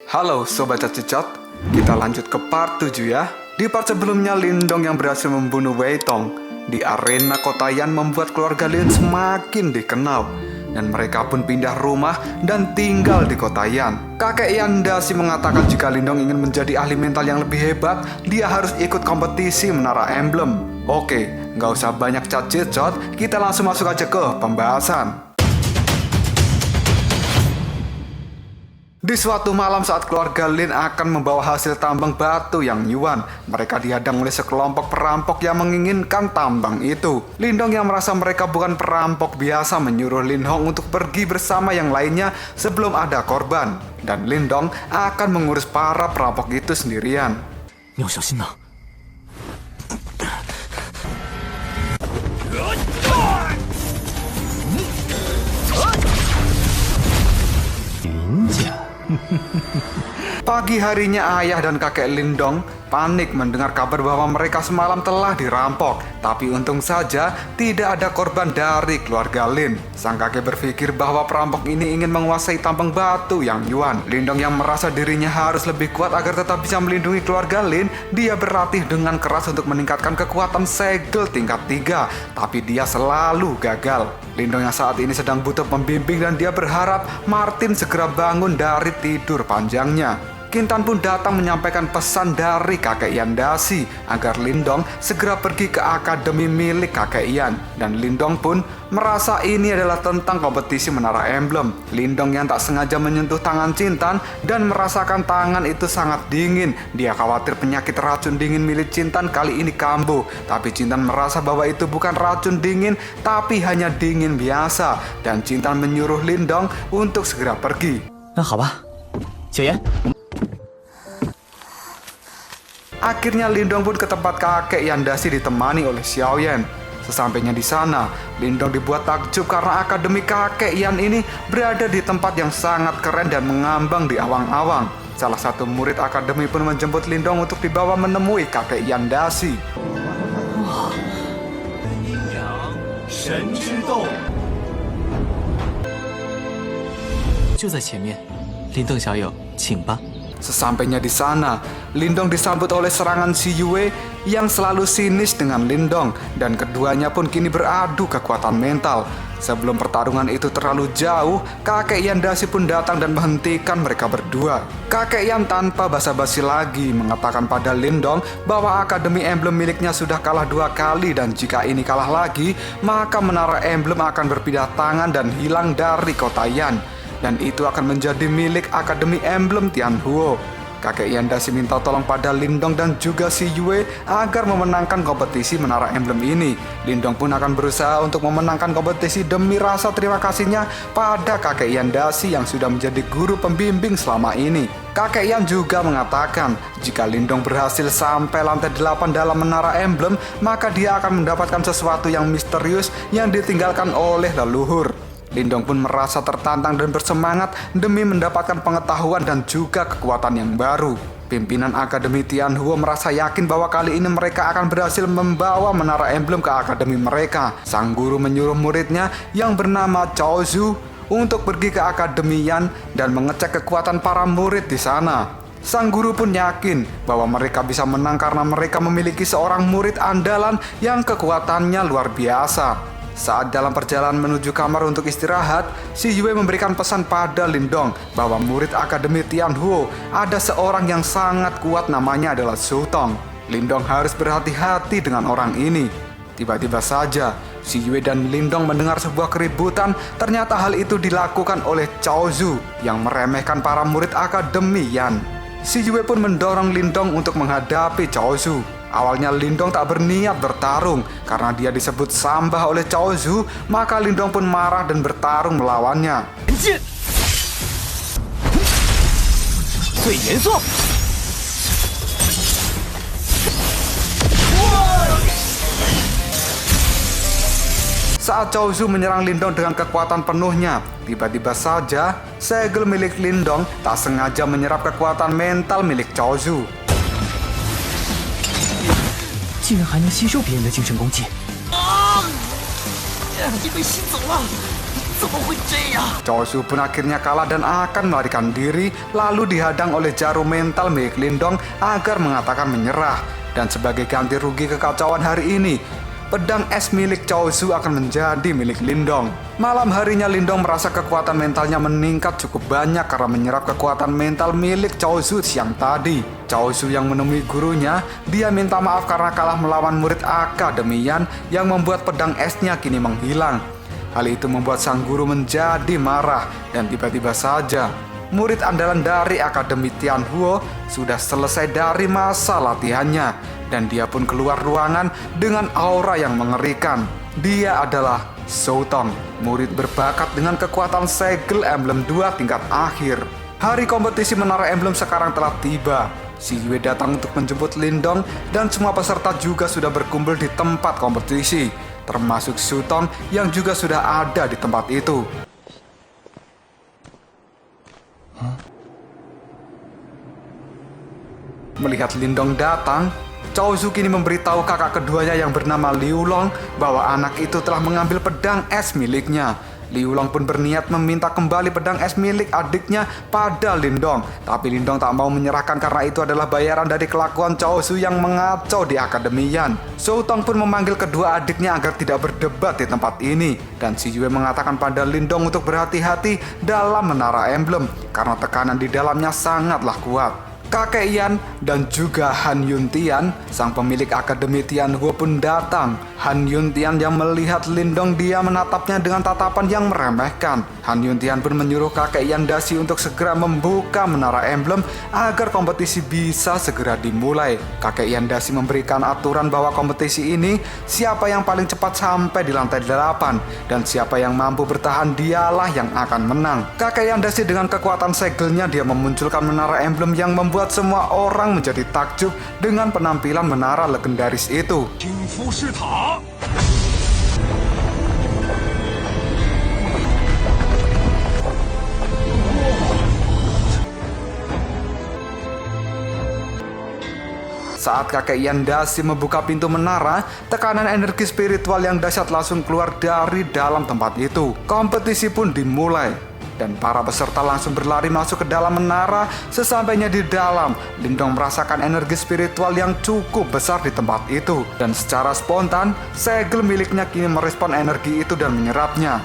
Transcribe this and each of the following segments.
Halo Sobat Cacicot, kita lanjut ke part 7 ya. Di part sebelumnya Lindong yang berhasil membunuh Wei Tong di arena kota Yan membuat keluarga Lin semakin dikenal. Dan mereka pun pindah rumah dan tinggal di kota Yan. Kakek Yan Dashi mengatakan jika Lindong ingin menjadi ahli mental yang lebih hebat, dia harus ikut kompetisi menara emblem. Oke, nggak usah banyak cacicot, kita langsung masuk aja ke pembahasan. Di suatu malam saat keluarga Lin akan membawa hasil tambang batu yang nyuan, mereka dihadang oleh sekelompok perampok yang menginginkan tambang itu. Lindong yang merasa mereka bukan perampok biasa menyuruh Lin Hong untuk pergi bersama yang lainnya sebelum ada korban. Dan Lindong akan mengurus para perampok itu sendirian. Pagi harinya ayah dan kakek Lindong panik mendengar kabar bahwa mereka semalam telah dirampok. Tapi untung saja tidak ada korban dari keluarga Lin. Sang kakek berpikir bahwa perampok ini ingin menguasai tambang batu yang nyuan. Lindong yang merasa dirinya harus lebih kuat agar tetap bisa melindungi keluarga Lin, dia berlatih dengan keras untuk meningkatkan kekuatan segel tingkat 3. Tapi dia selalu gagal. Lindong yang saat ini sedang butuh pembimbing dan dia berharap Martin segera bangun dari tidur panjangnya. Kintan pun datang menyampaikan pesan dari kakek Yan Dashi agar Lindong segera pergi ke akademi milik kakek Yan. Dan Lindong pun merasa ini adalah tentang kompetisi menara emblem. Lindong yang tak sengaja menyentuh tangan Cintan dan merasakan tangan itu sangat dingin. Dia khawatir penyakit racun dingin milik Cintan kali ini kambuh. Tapi Cintan merasa bahwa itu bukan racun dingin, tapi hanya dingin biasa. Dan Cintan menyuruh Lindong untuk segera pergi. Akhirnya Lindong pun ke tempat kakek Yan Dashi ditemani oleh Xiaoyan. Sesampainya di sana, Lindong dibuat takjub karena akademi kakek Yan ini berada di tempat yang sangat keren dan mengambang di awang-awang. Salah satu murid akademi pun menjemput Lindong untuk dibawa menemui kakek Yan Dashi. Sesampainya di sana, Lindong disambut oleh serangan Si Yue yang selalu sinis dengan Lindong, dan keduanya pun kini beradu kekuatan mental. Sebelum pertarungan itu terlalu jauh, kakek Yan Dashi pun datang dan menghentikan mereka berdua. Kakek Yan tanpa basa-basi lagi mengatakan pada Lindong bahwa akademi emblem miliknya sudah kalah 2 kali, dan jika ini kalah lagi, maka menara emblem akan berpindah tangan dan hilang dari kota Yan. Dan itu akan menjadi milik Akademi Emblem Tianhuo. Kakek Yan Dashi minta tolong pada Lindong dan juga Si Yue agar memenangkan kompetisi menara emblem ini. Lindong pun akan berusaha untuk memenangkan kompetisi demi rasa terima kasihnya pada kakek Yan Dashi yang sudah menjadi guru pembimbing selama ini. Kakek Yan juga mengatakan jika Lindong berhasil sampai lantai 8 dalam menara emblem, maka dia akan mendapatkan sesuatu yang misterius yang ditinggalkan oleh leluhur. Lindong pun merasa tertantang dan bersemangat demi mendapatkan pengetahuan dan juga kekuatan yang baru. Pimpinan Akademi Tianhuo merasa yakin bahwa kali ini mereka akan berhasil membawa menara emblem ke akademi mereka. Sang guru menyuruh muridnya yang bernama Cao Zhu untuk pergi ke Akademi Yan dan mengecek kekuatan para murid di sana. Sang guru pun yakin bahwa mereka bisa menang karena mereka memiliki seorang murid andalan yang kekuatannya luar biasa. Saat dalam perjalanan menuju kamar untuk istirahat, Si Yue memberikan pesan pada Lindong bahwa murid Akademi Tianhuo ada seorang yang sangat kuat, namanya adalah Zhou Tong. Lindong harus berhati-hati dengan orang ini. Tiba-tiba saja, Si Yue dan Lindong mendengar sebuah keributan. Ternyata hal itu dilakukan oleh Cao Zhu yang meremehkan para murid Akademi Yan. Si Yue pun mendorong Lindong untuk menghadapi Cao Zhu. Awalnya Lindong tak berniat bertarung karena dia disebut sambah oleh Cao Zhu, maka Lindong pun marah dan bertarung melawannya. Saat Cao Zhu menyerang Lindong dengan kekuatan penuhnya, tiba-tiba saja segel milik Lindong tak sengaja menyerap kekuatan mental milik Cao Zhu. 竟然还能吸收别人的精神攻击！啊！已经被吸走了， Cao Su pun akhirnya kalah dan akan melarikan diri, lalu dihadang oleh jarum mental milik Lindong agar mengatakan menyerah. Dan sebagai ganti rugi kekacauan hari ini, pedang es milik Cao Su akan menjadi milik Lindong. Malam harinya Lindong merasa kekuatan mentalnya meningkat cukup banyak karena menyerap kekuatan mental milik Cao Su siang tadi. Cao Su yang menemui gurunya, dia minta maaf karena kalah melawan murid akademian yang membuat pedang esnya kini menghilang. Hal itu membuat sang guru menjadi marah dan tiba-tiba saja murid andalan dari Akademi Tianhuo sudah selesai dari masa latihannya dan dia pun keluar ruangan dengan aura yang mengerikan. Dia adalah Zhou Tong, murid berbakat dengan kekuatan segel emblem 2 tingkat akhir. Hari kompetisi Menara Emblem sekarang telah tiba. Si Yue datang untuk menjemput Lindong dan semua peserta juga sudah berkumpul di tempat kompetisi, termasuk Zhou Tong yang juga sudah ada di tempat itu. Melihat Lindong datang, Cao Su kini memberitahu kakak keduanya yang bernama Liu Long bahwa anak itu telah mengambil pedang es miliknya. Liu Long pun berniat meminta kembali pedang es milik adiknya pada Lindong, tapi Lindong tak mau menyerahkan karena itu adalah bayaran dari kelakuan Cao Su yang mengacau di akademian. Zhou Tong pun memanggil kedua adiknya agar tidak berdebat di tempat ini, dan si Yue mengatakan pada Lindong untuk berhati-hati dalam Menara Emblem karena tekanan di dalamnya sangatlah kuat. Kakek Yan dan juga Han Yuntian, sang pemilik Akademi Tianhuo pun datang. Han Yuntian yang melihat Lindong dia menatapnya dengan tatapan yang meremehkan. Han Yuntian pun menyuruh kakek Yan Dashi untuk segera membuka Menara Emblem agar kompetisi bisa segera dimulai. Kakek Yan Dashi memberikan aturan bahwa kompetisi ini siapa yang paling cepat sampai di lantai 8 dan siapa yang mampu bertahan dialah yang akan menang. Kakek Yan Dashi dengan kekuatan segelnya dia memunculkan Menara Emblem yang membuat semua orang menjadi takjub dengan penampilan menara legendaris itu. Saat kakek Yan Dashi membuka pintu menara, tekanan energi spiritual yang dahsyat langsung keluar dari dalam tempat itu. Kompetisi pun dimulai dan para peserta langsung berlari masuk ke dalam menara. Sesampainya di dalam, Lindong merasakan energi spiritual yang cukup besar di tempat itu. Dan secara spontan, segel miliknya kini merespon energi itu dan menyerapnya.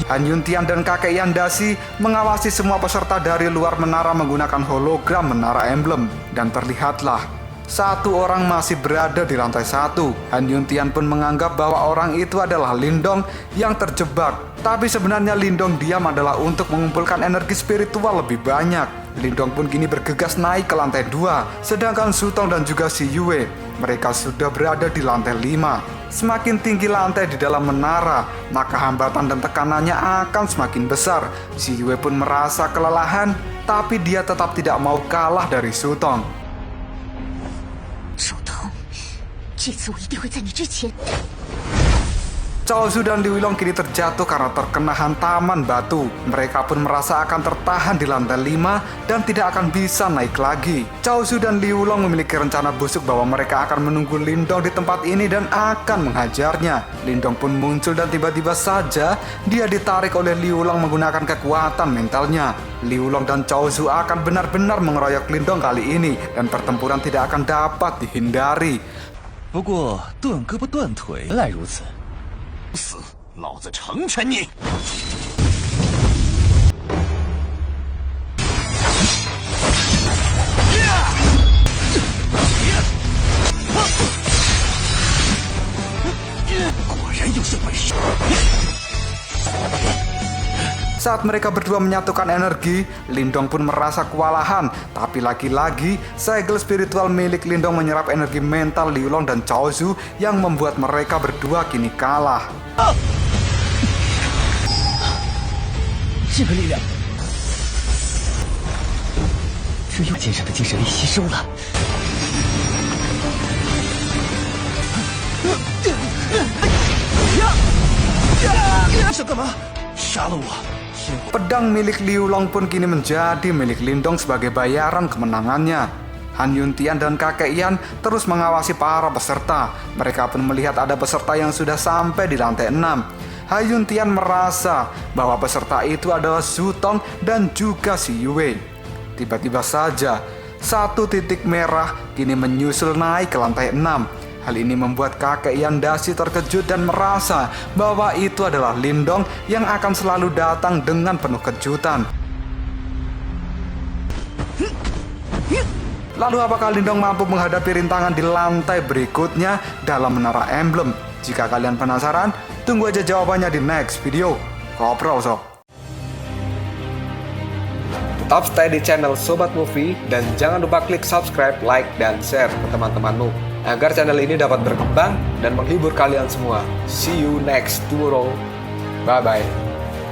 Han Yuntian dan kakek Yan Dashi mengawasi semua peserta dari luar menara menggunakan hologram Menara Emblem. Dan terlihatlah satu orang masih berada di lantai 1. Han Yuntian pun menganggap bahwa orang itu adalah Lindong yang terjebak. Tapi sebenarnya Lindong diam adalah untuk mengumpulkan energi spiritual lebih banyak. Lindong pun kini bergegas naik ke lantai 2. Sedangkan Zhou Tong dan juga si Yue, mereka sudah berada di lantai 5. Semakin tinggi lantai di dalam menara, maka hambatan dan tekanannya akan semakin besar. Si Yue pun merasa kelelahan, tapi dia tetap tidak mau kalah dari Zhou Tong. 手疼，这次我一定会在你之前。 Cao Su dan Liu Long kini terjatuh karena terkena hantaman batu. Mereka pun merasa akan tertahan di lantai 5 dan tidak akan bisa naik lagi. Cao Su dan Liu Long memiliki rencana busuk bahwa mereka akan menunggu Lindong di tempat ini dan akan menghajarnya. Lindong pun muncul dan tiba-tiba saja dia ditarik oleh Liu Long menggunakan kekuatan mentalnya. Liu Long dan Cao Su akan benar-benar mengeroyok Lindong kali ini dan pertempuran tidak akan dapat dihindari. 不过断胳膊断腿，原来如此。 死，老子成全你！ 果然有些本事。 Saat mereka berdua menyatukan energi, Lindong pun merasa kewalahan. Tapi lagi-lagi, segel spiritual milik Lindong menyerap energi mental Liu Long dan Cao Su yang membuat mereka berdua kini kalah. 这个力量，只有剑上的精神力吸收了。你想干嘛？杀了我！ Pedang milik Liu Long pun kini menjadi milik Lindong sebagai bayaran kemenangannya. Han Yuntian dan kakek Yan terus mengawasi para peserta. Mereka pun melihat ada peserta yang sudah sampai di lantai 6. Han Yuntian merasa bahwa peserta itu adalah Zhu Tong dan juga si Yue. Tiba-tiba saja, satu titik merah kini menyusul naik ke lantai 6. Hal ini membuat kakek Yan Dashi terkejut dan merasa bahwa itu adalah Lindong yang akan selalu datang dengan penuh kejutan. Lalu apakah Lindong mampu menghadapi rintangan di lantai berikutnya dalam Menara Emblem? Jika kalian penasaran, tunggu aja jawabannya di next video. Koprol sob. Tetap stay di channel Sobat Movie dan jangan lupa klik subscribe, like, dan share ke teman-temanmu agar channel ini dapat berkembang dan menghibur kalian semua. See you next tomorrow. Bye-bye.